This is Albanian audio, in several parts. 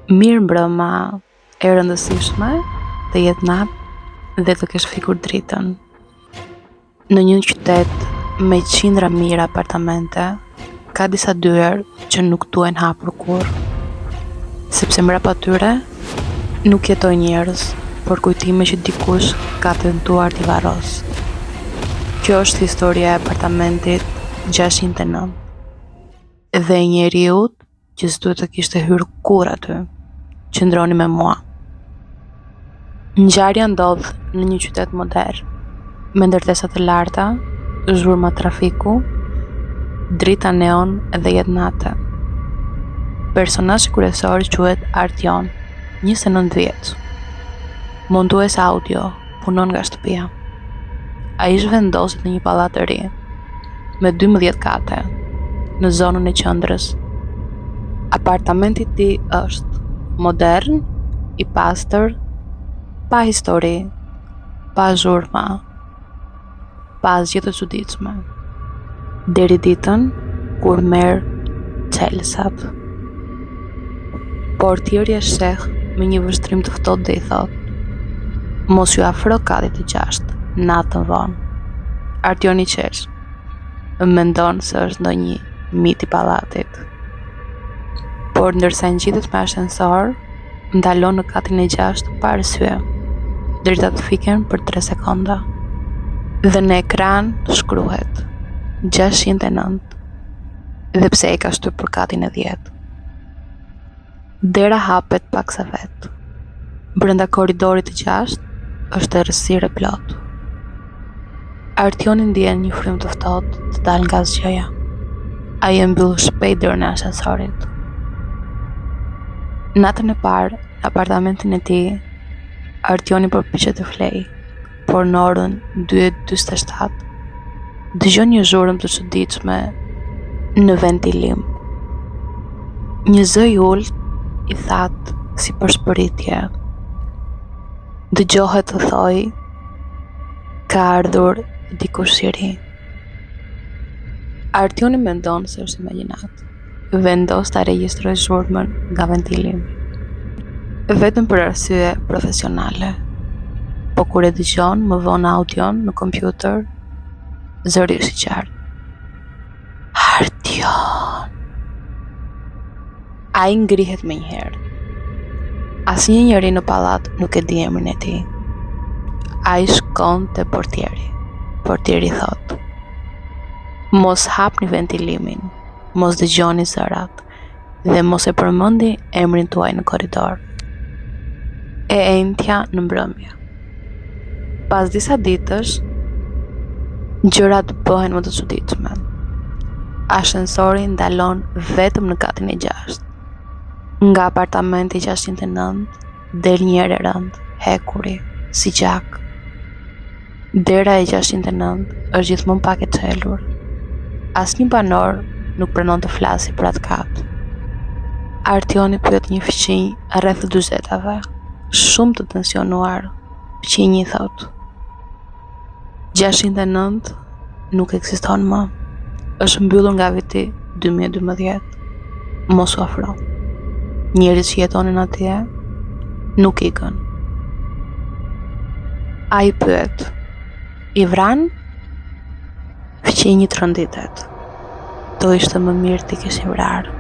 Mirë mbrëma, e rëndësishme të jetë natë dhe të kesh fikur dritën. Në një qytet me qindra mijëra apartamente, ka disa dyer që nuk duhen hapur kurrë, sepse mbrapa tyre nuk jetojnë njerëz, por kujtime që dikush ka tentuar t'i varros. Kjo është historia e apartamentit 609 dhe e njeriut që s'duhet të kishte hyrë kurrë aty. Qëndroni me mua. Ngjarja ndodh në një qytet modern, me ndërtesa të larta, zhurma trafiku, drita neon dhe jetë natë. Personazhi kryesor quhet Artion, 29 vjeç. Montues audio, punon nga shtëpia. Ai zhvendoset në një pallat të ri, me 12 kate, në zonën e qendrës. Apartamenti i tij është modern, i pastër, pa histori, pa zhurma, pa asgjë të çuditshme. Deri ditën kur merr çelësat. Portieri e sheh me një vështrim të ftohtë dhe i thot: "Mos ju afro katit të 6, natën vonë." Artion i qesh, mendon se është ndonjë mit i pallatit. Por ndërsa ngjitet me ashensor, ndalon në katin e 6 pa arsye. Dritat fiken për 3 sekonda. Dhe në ekran shkruhet 609. Dhe pse e ka shtypur për katin e 10. Dera hapet paksa vet. Brenda korridorit të 6 është errësirë e plot. Artioni ndjen një frym të ftohtë të dal nga zgjoja. Ai e mbyll shpejt dorën e ashensorit. Natën e parë, në apartamentin e tij, Artioni përpiqet të flejë, por në orën 2:47 dëgjon një zhurmë të çuditshme në ventilim. Një zë i ulët i thatë si përshpëritje. Dëgjohet të thojë: "Ka ardhur dikush i ri." Artioni mendon se është imagjinat. Vendos ta regjistrojë zhurmën nga ventilimi, vetëm për arsye profesionale. Po kur e dëgjon më vonë audion në kompjuter, zëri është i qartë. Artion. Ai ngrihet menjëherë. Asnjë njeri në pallat nuk e di emrin e tij. Ai shkon te portieri. Portieri thot: "Mos hapni ventilimin, mos dëgjoni zërat dhe mos e përmendi emrin tuaj në korridor." E entja në mbrëmje. Pas disa ditësh, gjërat bëhen më të çuditshme. Ashensori ndalon vetëm në katin e 6. Nga apartamenti 609 del një erë e rëndë, hekuri, si gjak. Dera e 609 është gjithmonë pak e çelur. Asnjë banor nuk pranon të flasi për atë kat. Artioni pyet një fëmijë rreth 40-ave, shumë të tensionuar. Fëmijë thot: 609 nuk ekziston më. Është mbyllur nga viti 2012. Mos u afro. Njerëzit që jetonin atje nuk ikën. Ai pyet: "I vran?" Fëmijë tronditet: "Do ishte më mirë t'i kishin vrarë."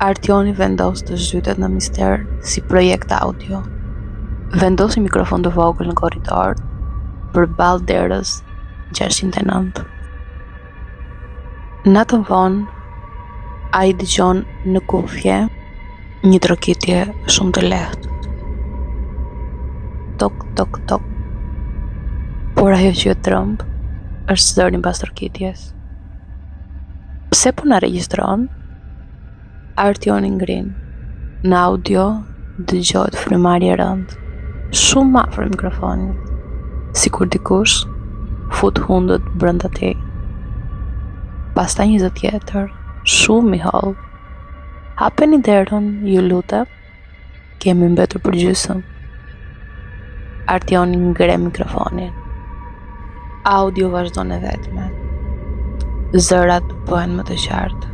Artioni vendos të zhytet në mister si projekt audio. Vendosi mikrofon të vogël në korridor përballë derës 609. Natën vonë, ai dëgjon në kufje një trokitje shumë të lehtë. Tok, tok, tok. Por ajo që e tremb është zëri mbas trokitjes. Pse po na regjistron? Artioni ngrin. Në audio dëgjohet frymarrje e rëndë, shumë afër mikrofonit, sikur dikush fut hundët brenda tij. Pastaj një zë tjetër, shumë i holl: "Hapeni derën, ju lutem, kemi mbetur për gjysmë." Artioni ngre mikrofonin. Audio vazhdon e vetme. Zërat bëhen më të qartë.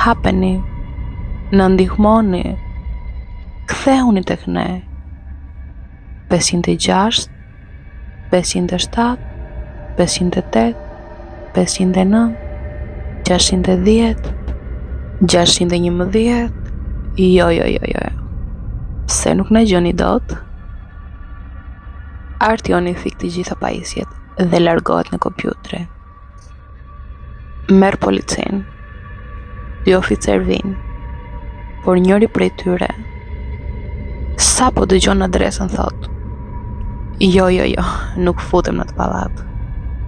"Hapeni, Na ndihmoni, kthehuni tek ne. 506, 507, 508, 509, 610, 611. Jo. Pse nuk na gjoni dot? Artioni thik të gjitha pajisjet dhe largohet në kompjuter. Merr policin. 2 oficer vinë, por njëri prej tyre sa po dëgjon adresën thot: Jo, nuk futem në të pallat.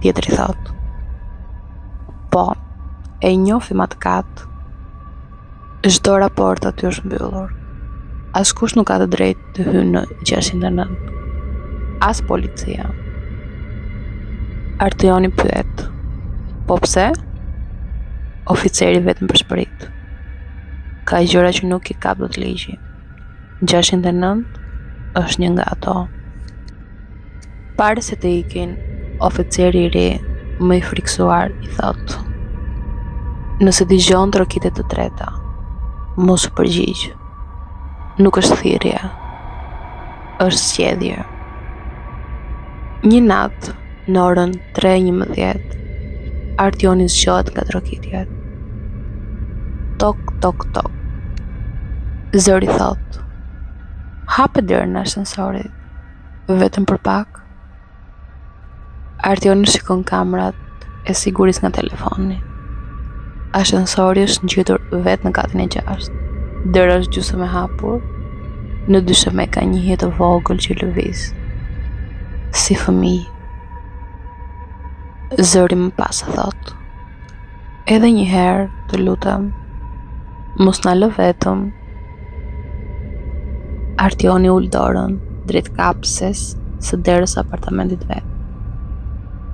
Tjetri thot: Po, e njohim atë kat. Çdo raport aty është mbyllur. Askush nuk ka të drejtë të hyjë në 609. As policia. Artioni pyet: Po pse? Oficeri vetëm përshpërit: Ka gjëra që nuk i kap dot ligji. 609 është një nga ato. Pare se të ikin, oficeri i ri, më i friksuar, i thot: Nëse dëgjon trokitet të treta, mos u përgjigj. Nuk është thirrje, është zgjedhje. Një natë, në orën 3:11, Artioni zgjohet nga trokitjet. Tok. Zëri thot: Hape derën e ashensorit, vetëm për pak. Artioni shikon kamerat e sigurisë nga telefoni. Ashensori është ngjitur vetë në katin e 6. Dera është gjysmë e hapur. Në dysheme ka një hije të vogël që lëviz si fëmijë. Zëri më pas thot: Edhe një herë, të lutem, mos na lë vetëm. Artioni ul dorën drejt kapses së derës së apartamentit vet.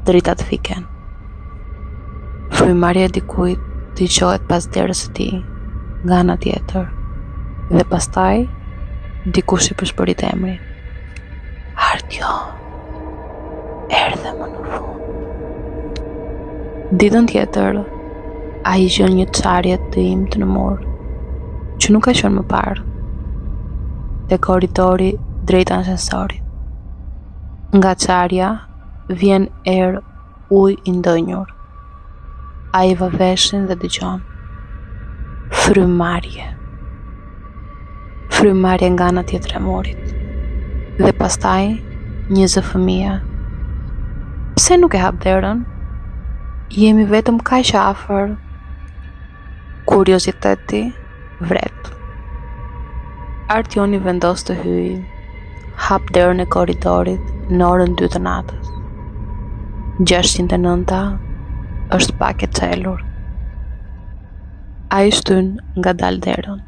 Dritat fiken. Frymarrja e dikujt dëgjohet pas derës së tij nga ana tjetër. Dhe pastaj dikush i përshpërit emrin: Artion. Erdhe më në fund. Ditën tjetër, ai gjen një çarje të imt në mur, që nuk ka qenë më parë, te korridori drejt ashensorit. Nga çarja vjen erë ujë i ndënjur. Ai vë veshin dhe dëgjon: Frymarrje. Frymarrje nga ana tjetër e murit. Dhe pastaj një zë fëmia: Pse nuk e hap derën? Jemi vetëm kaq afër. Kurioziteti vret. Artioni vendos të hyjë. Hap derën e korridorit në orën 2 të natës. 609 është pak e çelur. Ai shtyn ngadalë derën.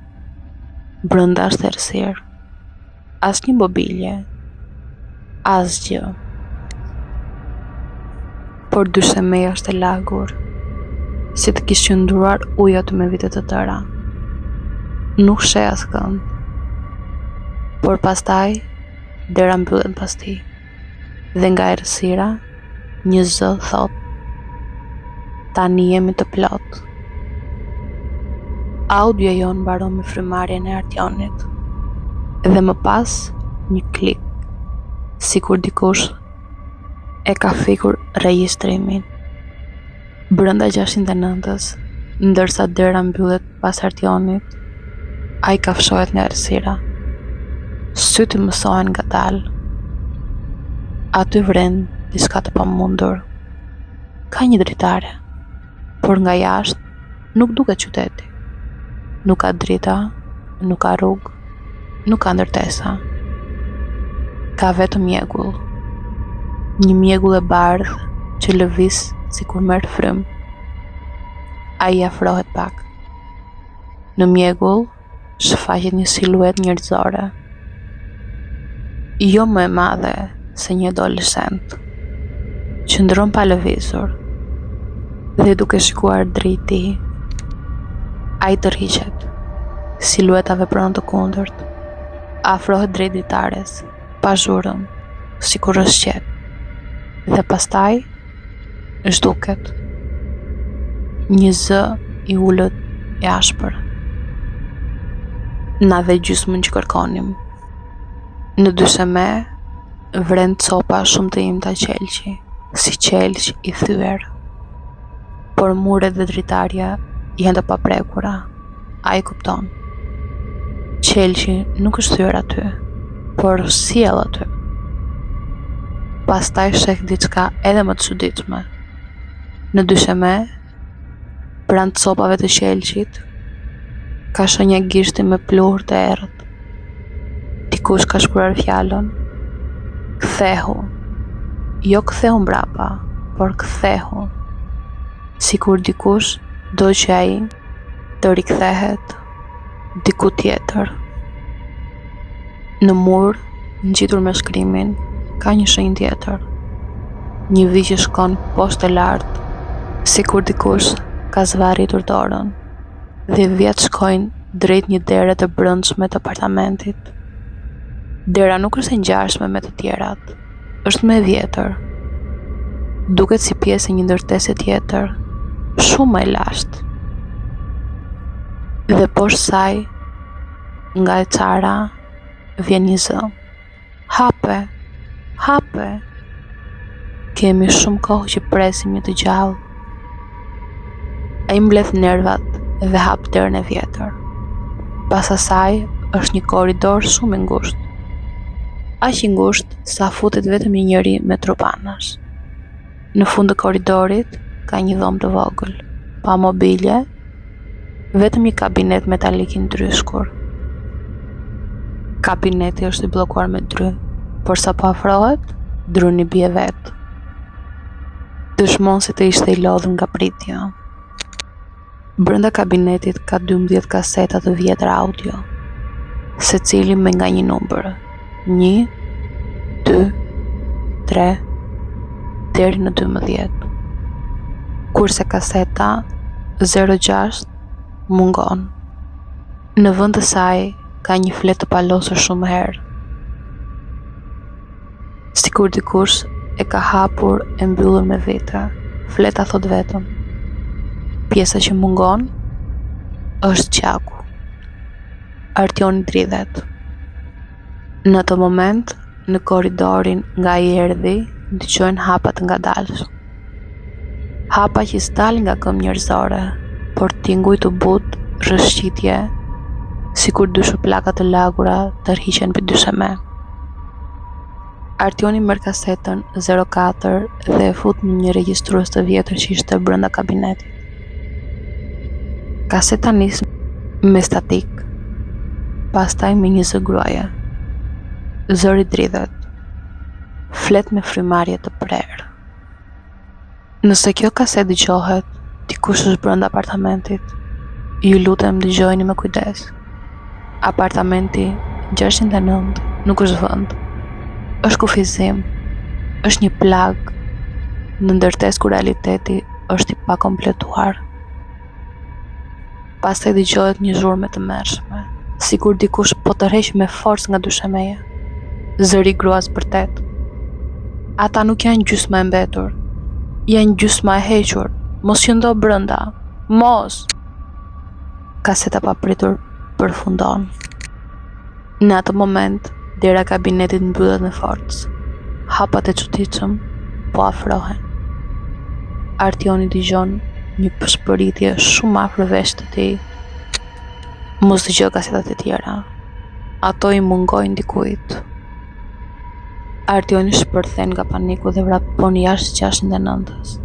Brenda është errësirë. Asnjë mobilje. Asgjë. Por dyshemeja është e lagur, si të kishte qëndruar ujë aty me vite të tëra. Nuk sheh askënd. Por pastaj dera mbyllet pas tij. Dhe nga errësira një zë thot: Tani jemi të plot. Audioja jon mbaron me frymarrjen e Artionit. Dhe më pas një klik, sikur dikush e ka fikur regjistrimin. Brenda 609-s, ndërsa dera mbyllet pas Artionit, ai kafshohet nga errësira. Sytë mësohen ngadalë. Aty vren diçka të pamundur. Ka një dritare, por nga jashtë nuk duket qyteti. Nuk ka drita, nuk ka rrugë, nuk ka ndërtesa. Ka vetëm mjegull. Një mjegull e bardhë që lëviz sikur merr frym. Ai afrohet pak. Në mjegull shfaqet një siluet njerëzore. Jo më e madhe se një adoleshent. Qëndron pa lëvizur dhe duke shikuar drejt tij. Ai tërhiqet. Silueta vepron të kundërt. Afrohet drejt dritares, pa zhurmë, sikur është qetë. Dhe pastaj zhduket. Një zë i ulët e ashpër. Na dhe gjysmën që kërkonim. Në dysheme, vren copa shumë të imta qelqi, si qelq i thyer. Por muret dhe dritarja janë të paprekura. A i kupton. Qelqi nuk është thyer aty, por sjell aty. Pastaj sheh diçka edhe më të çuditshme. Në dysheme, pranë copave të qelqit, ka shenja gishti me pluhur të errët. Dikush ka shkruar fjalën kthehu. Jo kthehu mbrapa, por kthehu. Sikur dikush do që ai të rikthehet diku tjetër. Në mur, ngjitur me shkrimin, ka një shenjë tjetër. Një vi që shkon poshtë e lartë, sikur dikush ka zvarritur dorën, dhe vjet shkojnë drejt një dere të brendshme të apartamentit. Dera nuk është e ngjashme me të tjerat, është më e vjetër. Duket si pjesë e një ndërtese tjetër, shumë më e lashtë. Dhe poshtë saj, nga e çara, vjen një zë. Hape, hape. Kemi shumë kohë që presim një të gjallë. Ai mbledh nervat dhe hap derën e vjetër. Pas asaj është një korridor shumë i ngushtë. Aq i ngushtë sa futet vetëm një njeri me trupanash. Në fund të korridorit ka një dhomë të vogël, pa mobilje, vetëm një kabinet metalik i ndryshkur. Kabineti është i bllokuar me dry, por sa po afrohet, dryni bie vet. Dëshmon se të ishte i lodhur nga pritja. Brenda kabinetit ka 12 kaseta të vjetra audio, secili me nga një numër, 1, 2, 3, deri në 12. Kurse kaseta 06 mungon. Në vend të saj ka një flet të palosur shumë herë. Sikur dikush e ka hapur e mbyllur me vete. Fleta thot vetëm: pjesa që mungon është qaku. Artioni dridhet. Në atë moment, në korridorin nga i erdhi, dëgjojnë hapa të ngadalshëm. Hapa që s'dalin nga këmbë njerëzore, por tinguj të butë, rrëshqitje, sikur dy shuplaka të lagura tërhiqen për dysheme. Artioni merr kasetën 04 dhe e fut në një regjistrues të vjetër që ishte brenda kabinetit. Kaseta nis me statik, pastaj me një zë gruaje. Zëri dridhet, flet me frymarrje të prerë. Nëse kjo kasetë dëgjohet, dikush është brenda apartamentit. Ju lutem dëgjojeni me kujdes. Apartamenti 609 nuk është vend. Është kufizim, është një plag në ndërtesë ku realiteti është i pakompletuar. Pastaj dëgjohet një zhurmë të mërshme, sikur dikush po tërheq me forcë nga dyshemeja. Zëri gruas vërtet. Ata nuk janë gjysma e mbetur, janë gjysma e hequr. Mos qëndo brenda, mos! Kaseta papritur përfundon. Në atë moment, dera e kabinetit mbyllet me forcë. Hapat e çuditshëm po afrohen. Artioni dëgjon një pëshpëritje shumë afër veshit të tij. Mos dëgjoj kasetat e tjera. Ato i mungojnë dikujt. Artioni shpërthen nga paniku dhe vrapon jashtë 609-s.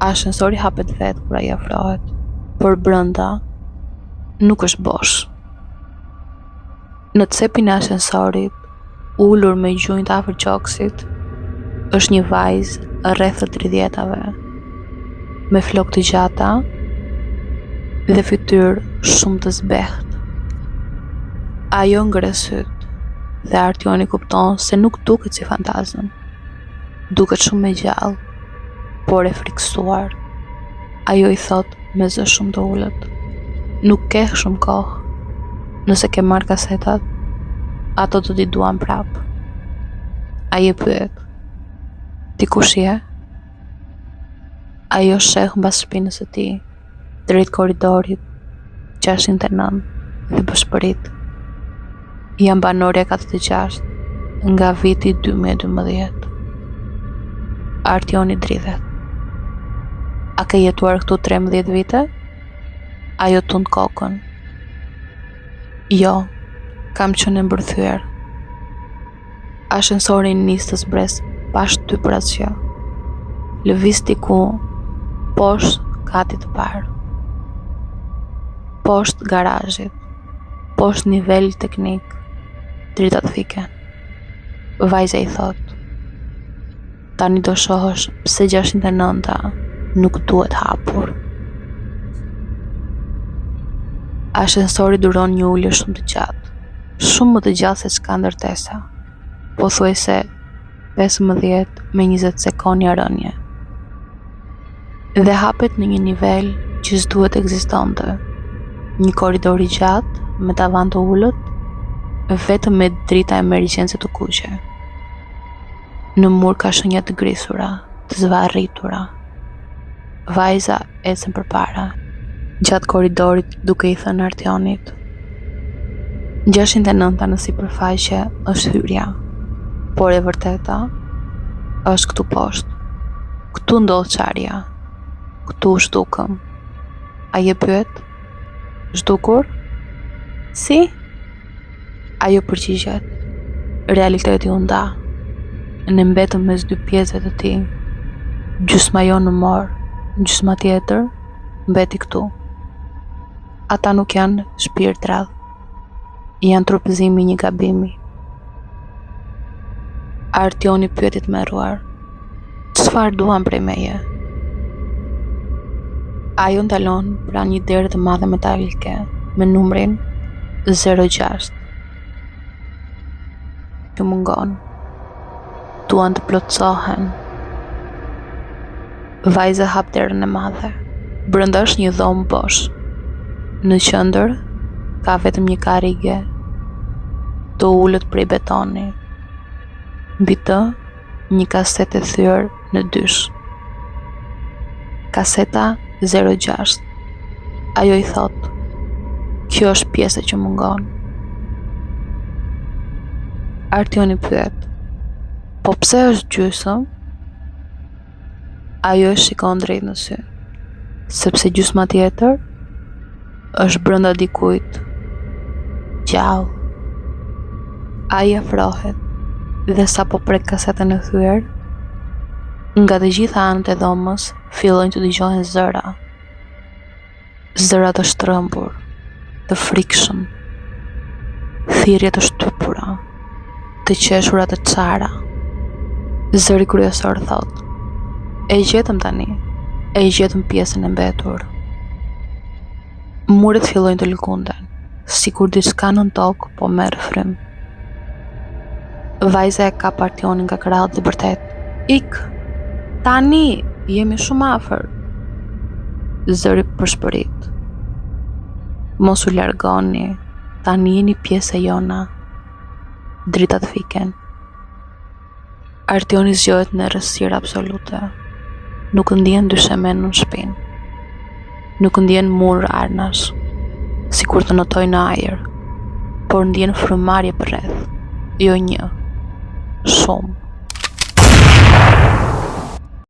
Ashensori hapet vetë kur ai afrohet, por brenda nuk është bosh. Në cepin e ashensorit, ulur me gjunjtë afër qoksit, është një vajzë rreth të 30-tave, me flokë të gjata dhe fytyrë shumë të zbehtë. Ajo ngre syt dhe Artioni kupton se nuk duket si fantazëm. Duket shumë e gjallë, por e friksuar. Ajo i thot me zë shumë të ulët: nuk ke shumë kohë. Nëse ke marrë kasetat, ato do t'i duan prap. Ai e pyet: ti kush je? Ajo sheh mbas shpinës së tij, drejt korridorit 609 dhe bashkërit. Jam banorja 46 nga viti 2012. Artioni dridhet. A ke jetuar këtu 13 vite? Ajo tund kokën. Jo, kam qenë mbërthyer. Ashensori nis të zbres pa shtypërasjë. Lëviz diku poshtë katit të parë. Poshtë garazhit. Poshtë nivel teknik. Drita të fiken. Vajza I thot: tani do shohësh pse 609-a nuk duhet hapur. Ashensori duron një ulje shumë të gjatë. Shumë më të gjatë se çka ndërtesa. Pothuajse 15 me 20 sekonda rënje. Dhe hapet në një nivel që s'duhet ekzistonte. Një korridor I gjatë me tavan të ulët, vetëm me drita emergjencë të kuqe. Në mur ka shenja të grisura, të zvarritura. Vajza ecën përpara, gjatë korridorit duke I thënë Artionit: 609 në sipërfaqe është hyrja, por e vërteta është këtu poshtë. Këtu ndodh çarja. Këtu zhdukëm. A je pyet? Zhdukur? Si? Ajo përgjigjet. Realiteti u nda. Ne mbetëm mes dy pjesëve të tij. Gjysma jo në mor, gjysma tjetër mbeti këtu. Ata nuk janë shpirtra. Janë trupëzimi I një gabimi. Artioni pyeti të merruar: çfarë duan prej meje? Ajo ndalon pranë një dere të madhe metalike me numrin 06. Ju mungon. Duan të plotësohen. Vajza hap derën e madhe. Brenda është një dhomë bosh. Në qendër ka vetëm një karrige të ulët prej betoni. Mbi të një kasetë e thyer në dysh. Kaseta 06. Ajo I thot: kjo është pjesa që mungon. Artioni pyet: po pse është gjysmë? Ajo e shikon drejt në sy. Sepse gjysma tjetër është brenda dikujt gjallë. Ai afrohet dhe sapo prek kasetën e thyer, nga të gjitha anët e dhomës fillojnë të dëgjohen zëra. Zëra të shtrëmbur, të frikshëm, thirrje të shtypura, të qeshura të çara. Zëri kryesor thot: e gjetëm tani, e gjetëm pjesën e mbetur. Muret fillojnë të lëkunden, sikur diçka nën tokë po merr frym. Vajza e ka Artionin nga krahët dhe bërtet: ik! Tani jemi shumë afër. Zëri përshpërit: mos u largoni, tani jeni pjesë e jona. Dritat fiken. Artioni zgjohet në errësirë absolute. Nuk ndjen dyshemen në shpinë. Nuk ndjen mur arnash, sikur të notoj në ajër, por ndjen frymarrje përreth. Jo një, shumë.